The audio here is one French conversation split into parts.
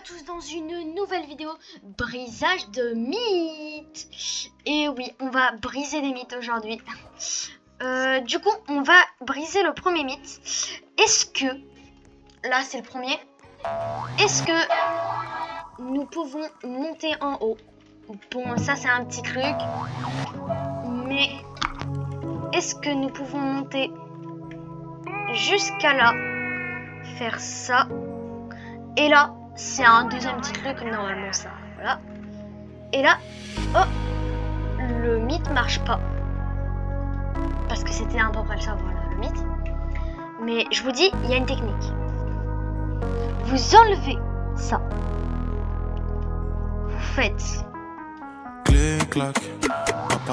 tous dans une nouvelle vidéo brisage de mythes. Et oui, on va briser des mythes aujourd'hui. Du coup, on va briser le premier mythe. Est-ce que, là c'est le premier, est-ce que nous pouvons monter en haut? Bon, ça c'est un petit truc. Mais est-ce que nous pouvons monter jusqu'à là, faire ça? Et là, c'est un deuxième petit truc, normalement ça, voilà. Et là, oh, le mythe marche pas. Parce que c'était à peu près ça, voilà, le mythe. Mais je vous dis, il y a une technique. Vous enlevez ça. Vous faites... Clac. C'est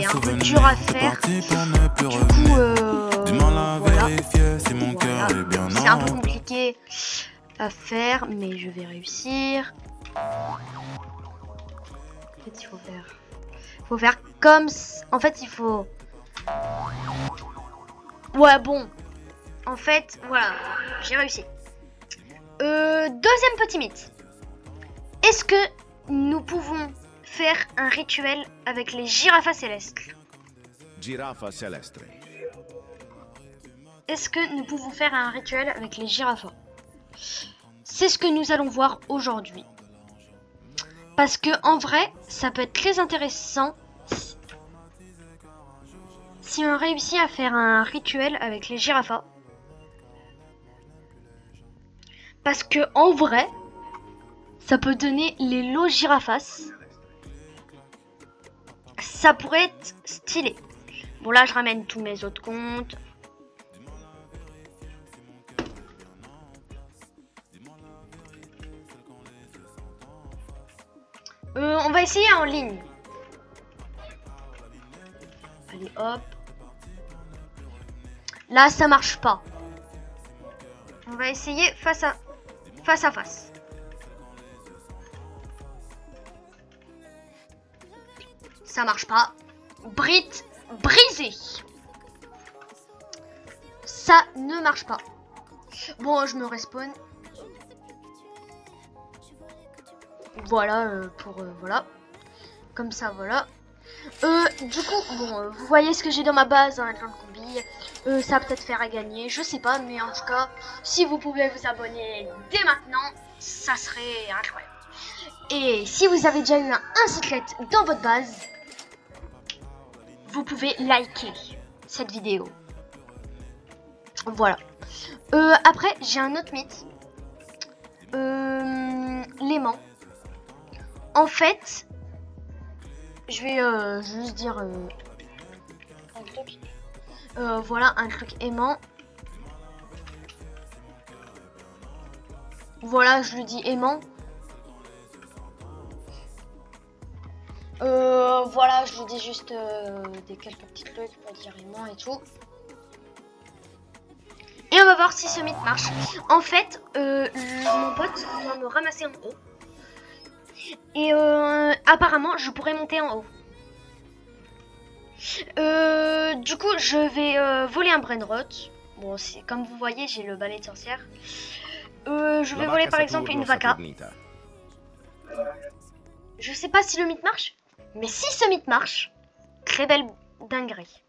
un peu dur à faire. Du coup, voilà. C'est un peu compliqué à faire, mais je vais réussir. Qu'est-ce qu'il faut faire? Il faut faire comme... En fait, il faut... Ouais, bon. En fait, voilà. J'ai réussi. Deuxième petit mythe. Est-ce que nous pouvons faire un rituel avec les girafes célestes? Giraffa celeste. Est-ce que nous pouvons faire un rituel avec les girafes? C'est ce que nous allons voir aujourd'hui. Parce que en vrai, ça peut être très intéressant si on réussit à faire un rituel avec les girafes. Parce que en vrai, ça peut donner les lots girafas. Ça pourrait être stylé. Bon là, je ramène tous mes autres comptes. On va essayer en ligne. Allez, hop. Là, ça marche pas. On va essayer face à face. Ça marche pas. Brit brisé. Ça ne marche pas. Bon, je me respawn. Voilà, voilà. Comme ça, voilà. Du coup, bon, vous voyez ce que j'ai dans ma base, hein, plein de combis. Ça va peut-être faire à gagner, je sais pas, mais en tout cas, si vous pouvez vous abonner dès maintenant, ça serait incroyable. Et si vous avez déjà eu un secret dans votre base, vous pouvez liker cette vidéo. Voilà. Après, j'ai un autre mythe. L'aimant. En fait, je vais juste dire un truc. Voilà, un truc aimant. Voilà, je lui dis aimant. Voilà, je lui dis juste quelques petits trucs pour dire aimant et tout. Et on va voir si ce mythe marche. En fait, mon pote va me ramasser en haut. Et apparemment, je pourrais monter en haut. Du coup, je vais voler un brainrot. Bon, comme vous voyez, j'ai le balai de sorcière. Je vais voler par exemple une vaca. Je sais pas si le mythe marche, mais si ce mythe marche, très belle dinguerie.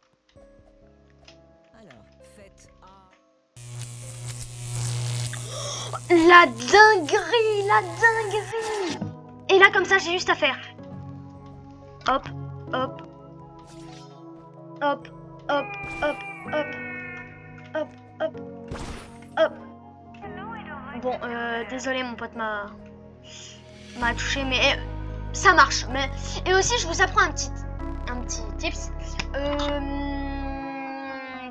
La dinguerie, la dinguerie. Et là, comme ça, j'ai juste à faire. Hop, hop. Hop, hop, hop, hop. Hop, hop, hop. Bon, désolé, mon pote m'a touché, mais ça marche. Mais... Et aussi, je vous apprends un petit tips.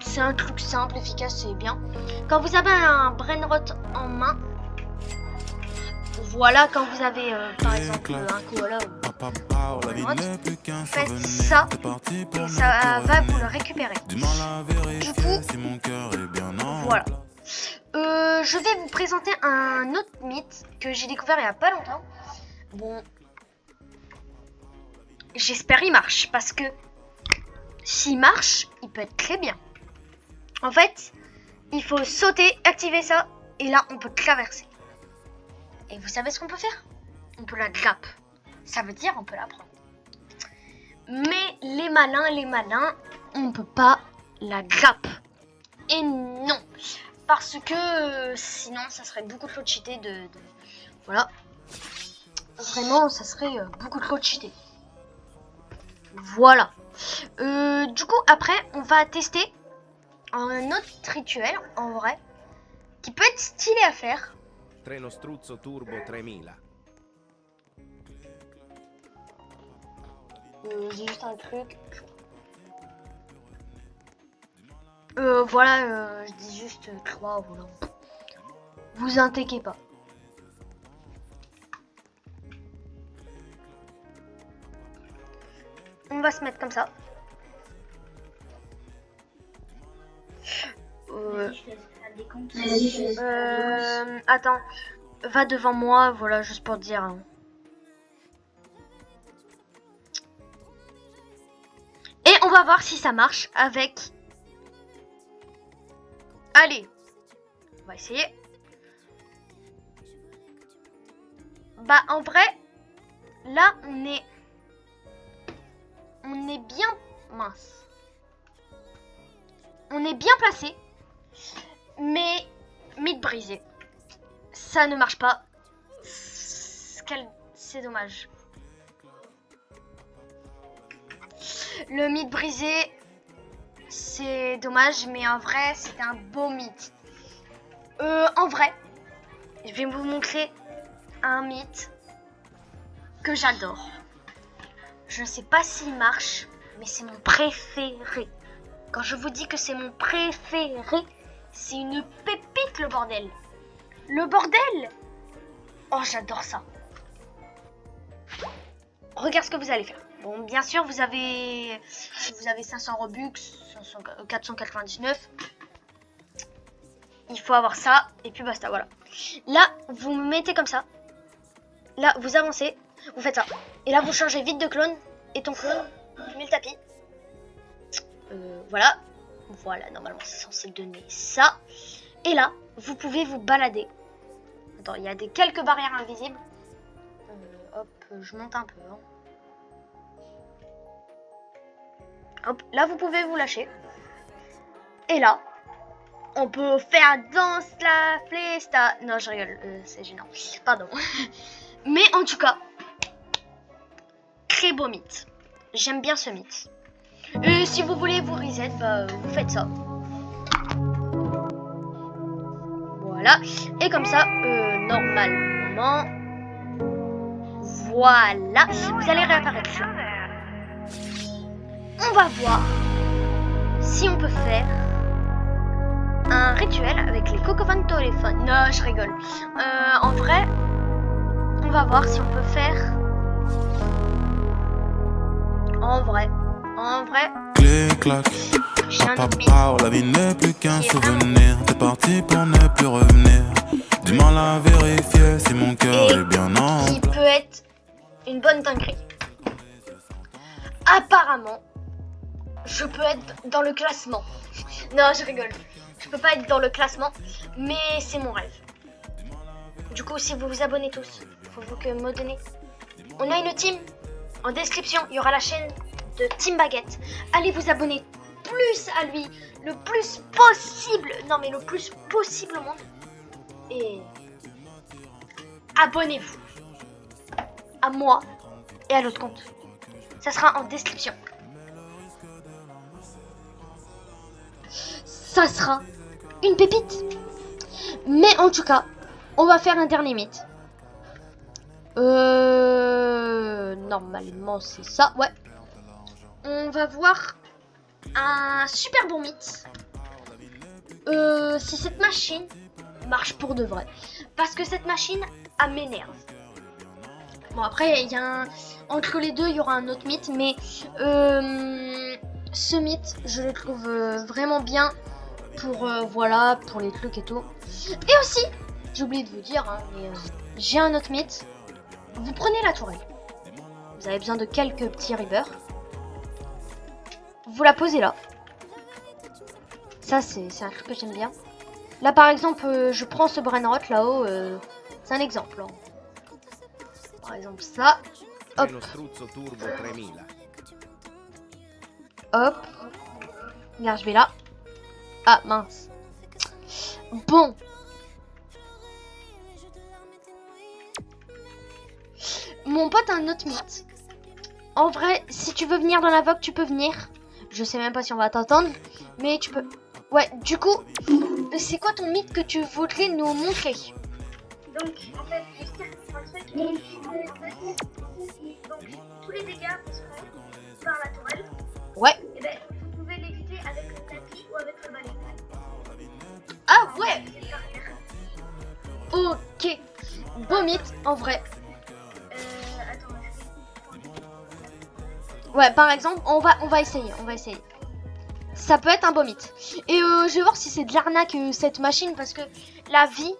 C'est un truc simple, efficace et bien. Quand vous avez un brainrot en main, voilà, quand vous avez par exemple un koala ou un brainrot, faites ça et ça va vous le récupérer. Du coup, voilà. Je vais vous présenter un autre mythe que j'ai découvert il n'y a pas longtemps. Bon, j'espère il marche parce que s'il marche, il peut être très bien. En fait, il faut sauter, activer ça et là on peut traverser. Et vous savez ce qu'on peut faire? On peut la grappe. Ça veut dire on peut la prendre. Mais les malins, on ne peut pas la grappe. Et non. Parce que sinon, ça serait beaucoup trop cheaté de... Voilà. Vraiment, ça serait beaucoup trop cheaté. Voilà. Du coup, après, on va tester un autre rituel, en vrai, qui peut être stylé à faire. Treno Struzzo Turbo 3000. J'ai juste un truc. Voilà, je dis juste 3, voilà. Vous inquiétez pas. On va se mettre comme ça. Attends, va devant moi, voilà, juste pour te dire. Hein. Et on va voir si ça marche avec... Allez, on va essayer. Bah en vrai, là on est bien mince. On est bien placé, mais mythe brisé. Ça ne marche pas. C'est dommage. Le mythe brisé, c'est dommage, mais en vrai, c'est un beau mythe. En vrai, je vais vous montrer un mythe que j'adore. Je ne sais pas s'il marche, mais c'est mon préféré. Quand je vous dis que c'est mon préféré, c'est une pépite, le bordel. Le bordel! Oh, j'adore ça. Regarde ce que vous allez faire. Bon, bien sûr, vous avez 500 Robux, 499. Il faut avoir ça, et puis basta, voilà. Là, vous me mettez comme ça. Là, vous avancez, vous faites ça. Et là, vous changez vite de clone. Et ton clone, tu mets le tapis. Voilà. Voilà, normalement, c'est censé donner ça. Et là, vous pouvez vous balader. Attends, il y a quelques barrières invisibles. Hop, je monte un peu. Hein. Hop, là, vous pouvez vous lâcher. Et là, on peut faire danse la flesta. Non, je rigole, c'est gênant. Pardon. Mais en tout cas, très beau mythe. J'aime bien ce mythe. Et si vous voulez vous reset, bah, vous faites ça. Voilà. Et comme ça, normalement, voilà, vous allez réapparaître. On va voir si on peut faire un rituel avec les Coco téléphone. Non, je rigole. En vrai, on va voir si on peut faire. En vrai. Clic, clac. J'ai un autre mythe. Papa, la vie n'est plus qu'un souvenir. T'es parti pour ne plus revenir. Du mal à vérifier si mon cœur est bien en. Qui peut être une bonne dinguerie. Apparemment, je peux être dans le classement. Non, je rigole. Je peux pas être dans le classement, mais c'est mon rêve. Du coup, si vous vous abonnez tous, faut que me donnez. On a une team. En description, il y aura la chaîne de Team Baguette. Allez vous abonner plus à lui, le plus possible. Non, mais le plus possible au monde. Et abonnez-vous à moi et à l'autre compte. Ça sera en description. Ça sera une pépite. Mais en tout cas, on va faire un dernier mythe. Normalement c'est ça, ouais. On va voir un super bon mythe. Si cette machine marche pour de vrai. Parce que cette machine, elle m'énerve. Bon après, il y a entre les deux, il y aura un autre mythe. Mais ce mythe, je le trouve vraiment bien. Pour, voilà, pour les trucs et tout. Et aussi, j'ai oublié de vous dire, hein, mais j'ai un autre mythe. Vous prenez la tourelle. Vous avez besoin de quelques petits ribbers. Vous la posez là. Ça, c'est un truc que j'aime bien. Là, par exemple, je prends ce brainrot là-haut. C'est un exemple. Hein. Par exemple ça. Hop. Renault Struzzo Turbo 3000. Hop. Regarde, je vais là. Ah, mince. Bon. Mon pote a un autre mythe. En vrai, si tu veux venir dans la Vogue, tu peux venir. Je sais même pas si on va t'entendre. Mais tu peux... Ouais, du coup, c'est quoi ton mythe que tu voudrais nous montrer? Donc, en fait, le cirque, c'est un truc donc, tous les dégâts seront par la tourelle. Ouais. Et ben, vous pouvez l'éviter avec le tapis ou avec le balai. Ah ouais. C'est par terre. Ok. Beau mythe, en vrai. Attends. Ouais, par exemple, on va essayer, Ça peut être un beau mythe. Et je vais voir si c'est de l'arnaque cette machine, parce que la vie,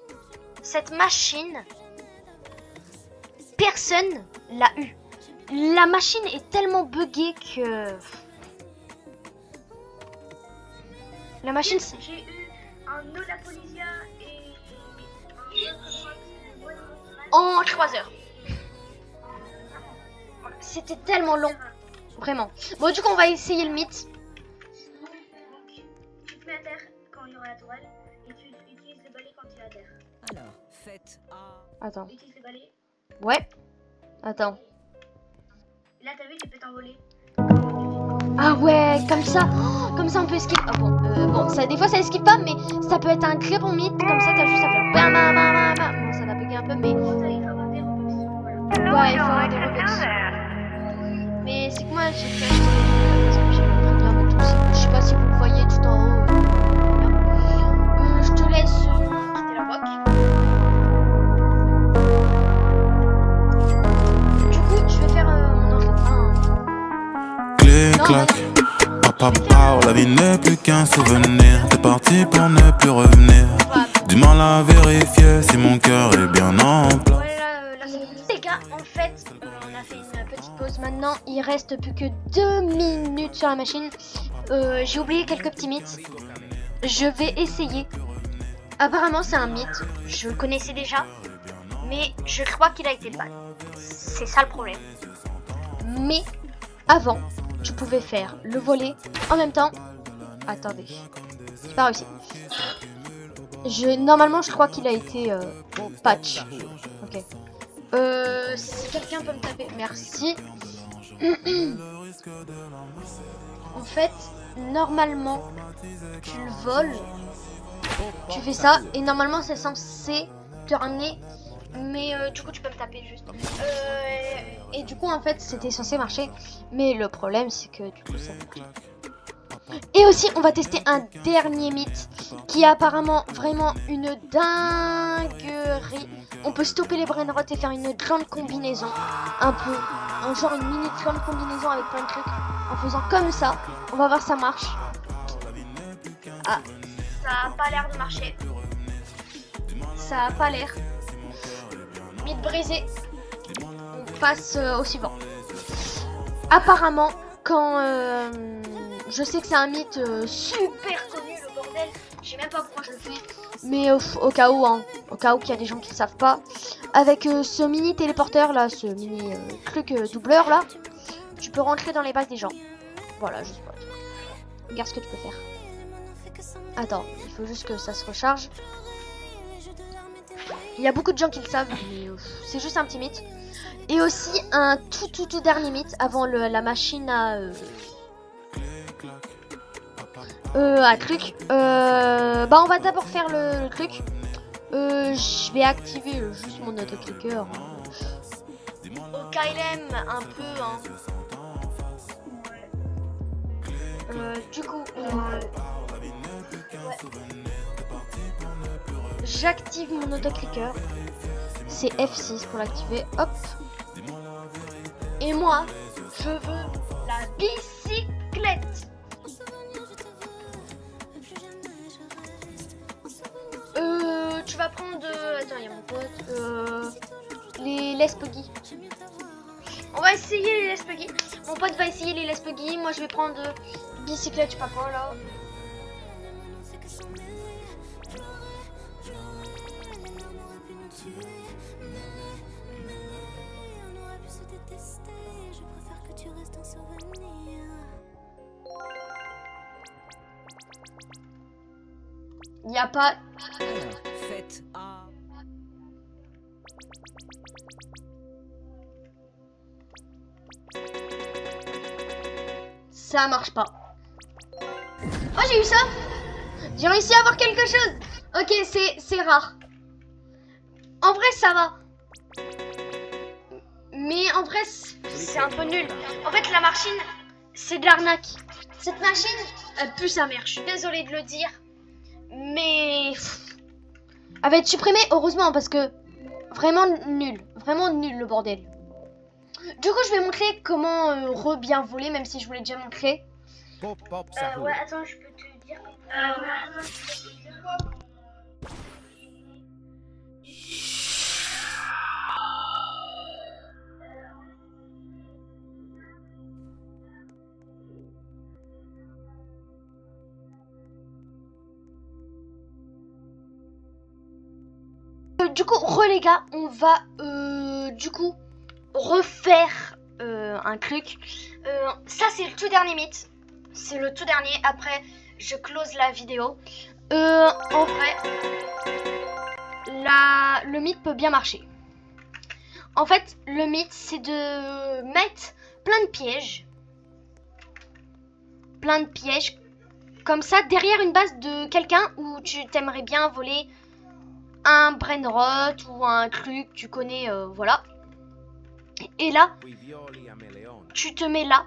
cette machine, personne l'a eu. La machine est tellement buggée que... La machine, c'est... J'ai eu un Olapolisia et En 3 heures. C'était tellement long. Vraiment. Bon, du coup, on va essayer le mythe. Tu te mets à terre quand il y aura la tourelle et tu utilises le balai quand il est à terre. Alors, faites A. Attends. Utilise le balai. Ouais. Attends. Là, t'as vu, tu peux t'envoler. Ah ouais, comme ça. Oh, comme ça, on peut esquiver. Ah bon, bon, ça, des fois, ça esquive pas, mais ça peut être un très bon mythe. Comme ça, t'as juste à faire... Bam, bam, bam, bam, bam. Bon, ça va bugger un peu, mais... Ça, il faut avoir des Robux. Voilà. Ouais, il faut avoir des Robux. Mais c'est que moi, j'ai fait acheter parce que j'ai pas bien avec tout ça. Je sais pas si vous le voyez tout en haut. Là. Je te laisse quitter la boîte. Du coup, je vais faire mon entretien. Clic, clac, papa, la vie n'est plus qu'un souvenir. T'es parti pour ne plus revenir. Du mal à vérifier si mon cœur est bien en place. Voilà, là, les gars, en fait, on a fait une petite pause. Maintenant, il reste plus que 2 minutes sur la machine. J'ai oublié quelques petits mythes. Je vais essayer. Apparemment, c'est un mythe. Je le connaissais déjà. Mais je crois qu'il a été ban. C'est ça le problème. Mais avant, tu pouvais faire le volet en même temps. Attendez. J'ai pas réussi. Normalement, je crois qu'il a été patch. Ok. Si quelqu'un peut me taper, merci. En fait, normalement, tu le voles, tu fais ça, et normalement, c'est censé tourner. Mais du coup, tu peux me taper juste. Et du coup, en fait, c'était censé marcher. Mais le problème, c'est que du coup, ça marche. Et aussi, on va tester un dernier mythe qui est apparemment vraiment une dinguerie. On peut stopper les brain rot et faire une grande combinaison. Genre une mini grande combinaison avec plein de trucs. En faisant comme ça. On va voir si ça marche. Ah, ça a pas l'air de marcher. Ça a pas l'air. Mythe brisé. On passe au suivant. Apparemment, quand... je sais que c'est un mythe super connu, le bordel. Je sais même pas pourquoi je le fais. Mais au cas où, hein. Au cas où qu'il y a des gens qui ne savent pas. Avec ce mini téléporteur là, ce mini truc doubleur là, tu peux rentrer dans les bases des gens. Voilà, juste pour dire. Regarde ce que tu peux faire. Attends, il faut juste que ça se recharge. Il y a beaucoup de gens qui le savent, mais c'est juste un petit mythe. Et aussi un tout dernier mythe avant la machine à... truc. Bah on va d'abord faire le truc. Je vais activer juste mon autoclicker. Au KLM un peu hein. Du coup ouais. J'active mon autoclicker. C'est F6 pour l'activer. Hop. Et moi je veux la bicyclette. Tu vas prendre... Attends, il y a mon pote. Les Les Puggy. On va essayer les Les Puggy. Mon pote va essayer les Les Puggy. Moi, je vais prendre bicyclette, je sais pas quoi, là. Il n'y a pas... Faites A. Ça marche pas. Oh, j'ai eu ça. J'ai réussi à avoir quelque chose. Ok, c'est rare. En vrai, ça va. Mais en vrai, c'est un peu nul. En fait, la machine, c'est de l'arnaque. Cette machine, elle pue sa mère. Je suis désolée de le dire. Mais... elle va être supprimée, heureusement, parce que... vraiment nul. Vraiment nul, le bordel. Du coup, je vais montrer comment bien voler, même si je vous l'ai déjà montré. Pop pop sahur. Ouais, attends, je peux te dire. Du coup, les gars, on va refaire un truc. Ça, c'est le tout dernier mythe. C'est le tout dernier. Après, je close la vidéo. En vrai, le mythe peut bien marcher. En fait, le mythe, c'est de mettre plein de pièges. Plein de pièges. Comme ça, derrière une base de quelqu'un où tu t'aimerais bien voler un brainrot ou un truc, tu connais, voilà. Et là, Quei violi a meleone. tu te mets là.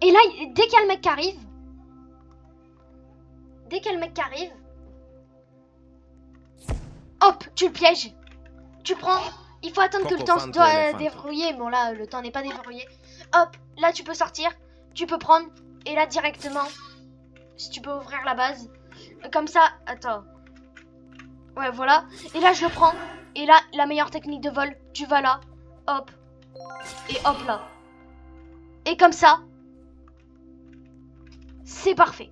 Et là, dès qu'il y a le mec qui arrive, hop, tu le pièges. Tu prends, il faut attendre que le temps soit déverrouillé. Bon là, le temps n'est pas déverrouillé. Hop, là tu peux sortir, tu peux prendre. Et là directement, si tu peux ouvrir la base. Comme ça, attends. Ouais, voilà. Et là, je le prends. Et là, la meilleure technique de vol, tu vas là. Hop. Et hop là. Et comme ça, c'est parfait.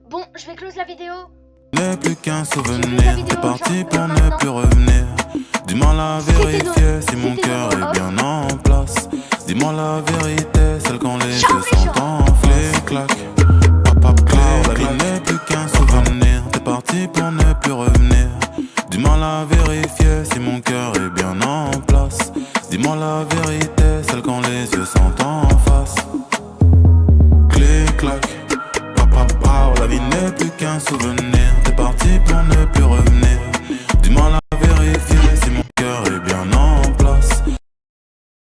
Bon, je vais close la vidéo. N'est plus qu'un souvenir, t'es parti pour ne plus revenir. Dis-moi la vérité, si mon cœur est bien en place. Dis-moi la vérité, celle quand les yeux sont en flic clac. Papa la vie n'est plus qu'un souvenir, t'es parti pour ne plus revenir. Dis-moi la vérité, si mon cœur est bien en place. Dis-moi la vérité, celle quand les yeux sont en face. Clic clac, papa la vie n'est plus qu'un souvenir.